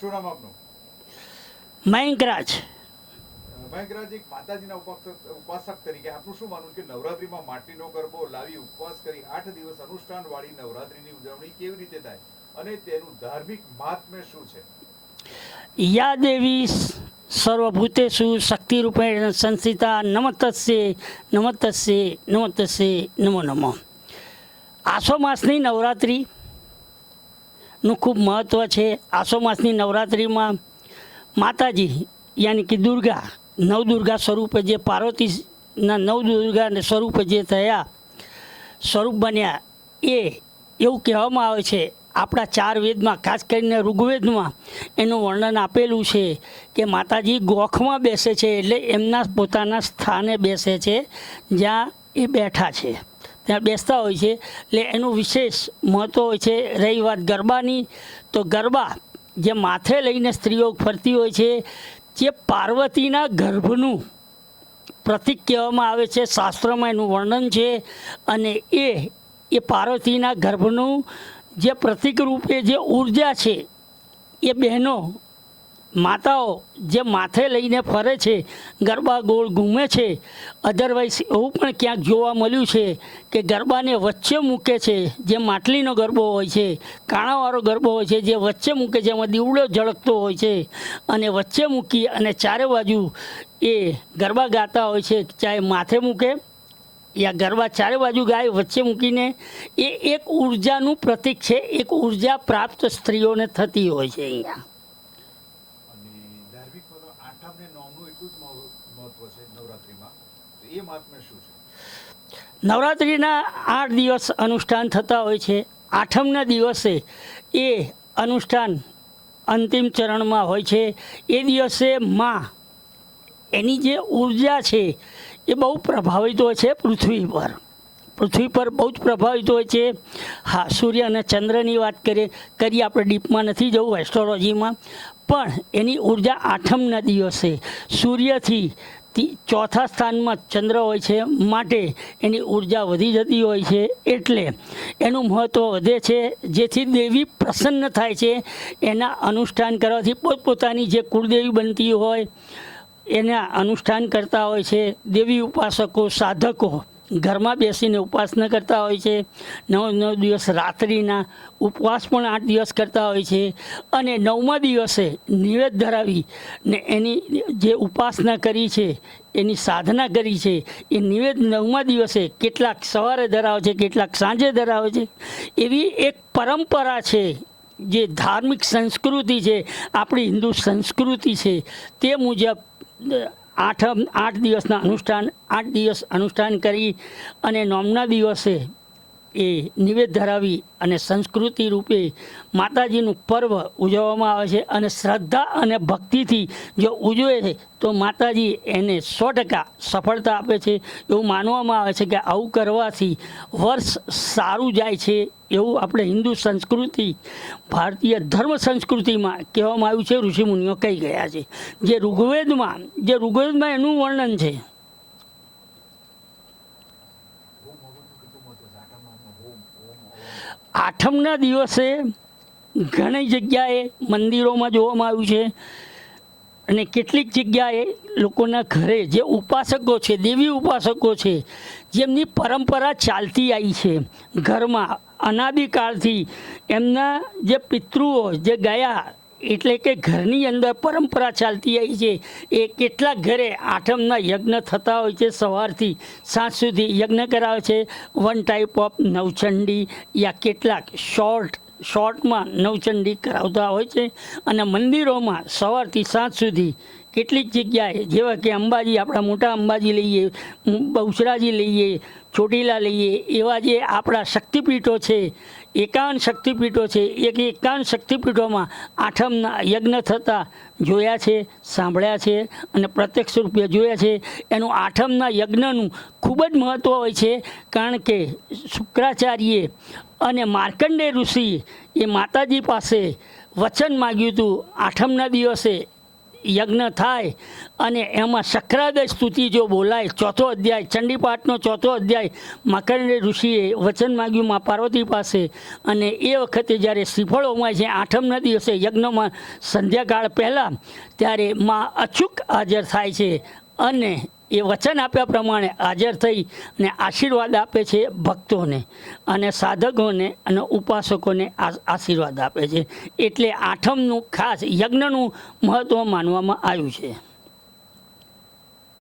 શું નામ આપનું? મયંકરાજ. મયંકરાજ, એક માતાજીના ઉપાસક તરીકે આપનું શું માનવું કે નવરાત્રીમાં માટીનો ગરબો લાવી ઉપવાસ કરી 8 દિવસ અનુષ્ઠાન વાળી નવરાત્રીની ઉજવણી કેવી રીતે થાય અને તેનું ધાર્મિક મહાત્મ્ય શું છે? યા દેવી સર્વભૂતેષુ શક્તિરૂપેણ સંસ્થિતા નમસ્તસ્યે નમસ્તસ્યે નમસ્તસ્યે નમો નમઃ. આસો માસની નવરાત્રિનું ખૂબ મહત્ત્વ છે. આસો માસની નવરાત્રિમાં માતાજી યાની કે દુર્ગા, નવદુર્ગા સ્વરૂપે જે પાર્વતીના નવદુર્ગા સ્વરૂપે જે થયા, સ્વરૂપ બન્યા, એવું કહેવામાં આવે છે આપણા 4 વેદમાં, ખાસ કરીને ઋગ્વેદમાં એનું વર્ણન આપેલું છે કે માતાજી ગોખમાં બેસે છે, એટલે એમના પોતાના સ્થાને બેસે છે જ્યાં એ બેઠા છે, ત્યાં બેસતા હોય છે. એટલે એનું વિશેષ મહત્ત્વ હોય છે. રહી વાત ગરબાની, તો ગરબા જે માથે લઈને સ્ત્રીઓ ફરતી હોય છે, જે પાર્વતીના ગર્ભનું પ્રતીક કહેવામાં આવે છે. શાસ્ત્રમાં એનું વર્ણન છે. અને એ પાર્વતીના ગર્ભનું જે પ્રતીક રૂપે જે ઉર્જા છે, એ બહેનો માતાઓ જે માથે લઈને ફરે છે, ગરબા ગોળ ઘૂમે છે. અધરવાઇઝ એવું પણ ક્યાંક જોવા મળ્યું છે કે ગરબાને વચ્ચે મૂકે છે, જે માટલીનો ગરબો હોય છે, કાણાવાળો ગરબો હોય છે, જે વચ્ચે મૂકે છે, એમાં દીવડો ઝળકતો હોય છે, અને વચ્ચે મૂકી અને ચારે બાજુ એ ગરબા ગાતા હોય છે. ચાહે માથે મૂકે યા ગરબા ચારે બાજુ ગાય, વચ્ચે મૂકીને એ એક ઉર્જાનું પ્રતીક છે. એક ઉર્જા પ્રાપ્ત સ્ત્રીઓને થતી હોય છે. અહીંયા ધાર્મિકમાં આઠમ ને નોમનું એટલું જ મહત્વ છે નવરાત્રીમાં, તો એ મહાત્મ્ય શું છે? નવરાત્રિના 8 દિવસ અનુષ્ઠાન થતા હોય છે. આઠમના દિવસે એ અનુષ્ઠાન અંતિમ ચરણમાં હોય છે. એ દિવસે માં એની જે ઉર્જા છે એ બહુ પ્રભાવિત હોય છે પૃથ્વી પર બહુ જ પ્રભાવિત હોય છે. હા, સૂર્ય અને ચંદ્રની વાત કરીએ આપણે ડીપમાં નથી જવું એસ્ટ્રોલોજીમાં, પણ એની ઉર્જા આઠમના દિવસે સૂર્યથી 4થા સ્થાનમાં ચંદ્ર હોય છે, માટે એની ઉર્જા વધી જતી હોય છે. એટલે એનું મહત્ત્વ વધે છે. જેથી દેવી પ્રસન્ન થાય છે. એના અનુષ્ઠાન કરવાથી પોતપોતાની જે કુળદેવી બનતી હોય એના અનુષ્ઠાન કરતા હોય છે. દેવી ઉપાસકો, સાધકો ઘરમાં બેસીને ઉપાસના કરતા હોય છે. 9 દિવસ રાત્રિના ઉપવાસ પણ 8 દિવસ કરતા હોય છે. અને 9મા દિવસે નિવેદ ધરાવી ને એની જે ઉપાસના કરી છે, એની સાધના કરી છે, એ નિવેદ 9મા દિવસે કેટલાક સવારે ધરાવે છે, કેટલાક સાંજે ધરાવે છે. એવી એક પરંપરા છે, જે ધાર્મિક સંસ્કૃતિ છે, આપણી હિન્દુ સંસ્કૃતિ છે. તે મુજબ 8 દિવસના અનુષ્ઠાન 8 દિવસ અનુષ્ઠાન કરી અને 9મના દિવસે એ નિવેદ ધરાવી અને સંસ્કૃતિ રૂપે માતાજીનું પર્વ ઉજવવામાં આવે છે. અને શ્રદ્ધા અને ભક્તિથી જો ઉજવે છે તો માતાજી એને 100% સફળતા આપે છે. એવું માનવામાં આવે છે કે આવું કરવાથી વર્ષ સારું જાય છે. એવું આપણે હિન્દુ સંસ્કૃતિ, ભારતીય ધર્મ સંસ્કૃતિમાં કહેવામાં આવ્યું છે. ઋષિમુનિઓ કહી ગયા છે. જે ઋગ્વેદમાં એનું વર્ણન છે. આઠમના દિવસે ઘણી જગ્યાએ મંદિરોમાં જોવામાં આવ્યું છે, અને કેટલીક જગ્યાએ લોકોના ઘરે જે ઉપાસકો છે, દેવી ઉપાસકો છે, જેમની પરંપરા ચાલતી આવી છે, ઘરમાં અનાદિકાળથી એમના જે પિતૃઓ જે ગયા, એટલે કે ઘરની અંદર પરંપરા ચાલતી આવી છે. એ કેટલાક ઘરે આઠમના યજ્ઞ થતા હોય છે. સવારથી સાંજ સુધી યજ્ઞ કરાવે છે. વન ટાઈપ ઓફ નવચંડી યા કેટલાક શોર્ટમાં નવચંડી કરાવતા હોય છે. અને મંદિરોમાં સવારથી સાંજ સુધી કેટલીક જગ્યાએ, જેવા કે અંબાજી, આપણા મોટા અંબાજી લઈએ, બહુચરાજી લઈએ, ચોટીલા લઈએ, એવા જે આપણા શક્તિપીઠો છે, 51 શક્તિપીઠો છે, એ 51 શક્તિપીઠોમાં આઠમના યજ્ઞ થતા જોયા છે, સાંભળ્યા છે અને પ્રત્યક્ષ રૂપે જોયા છે. એનું આઠમના યજ્ઞનું ખૂબ જ મહત્ત્વ હોય છે. કારણ કે શુક્રાચાર્યે અને માર્કંડેય ઋષિ એ માતાજી પાસે વચન માગ્યું હતું. આઠમના દિવસે યજ્ઞ થાય અને એમાં સક્રાદય સ્તુતિ જો બોલાય, ચોથો અધ્યાય ચંડીપાઠનો ચોથો અધ્યાય માર્કંડેય ઋષિએ વચન માગ્યું મા પાર્વતી પાસે, અને એ વખતે જ્યારે શ્રીફળ હોમાય છે આઠમના દિવસે યજ્ઞમાં સંધ્યાકાળ પહેલાં, ત્યારે માં અચૂક હાજર થાય છે અને એ વચન આપ્યા પ્રમાણે હાજર થઈ અને આશીર્વાદ આપે છે ભક્તોને અને સાધકોને અને ઉપાસકોને આશીર્વાદ આપે છે. એટલે આઠમનું ખાસ યજ્ઞનું મહત્ત્વ માનવામાં આવ્યું છે.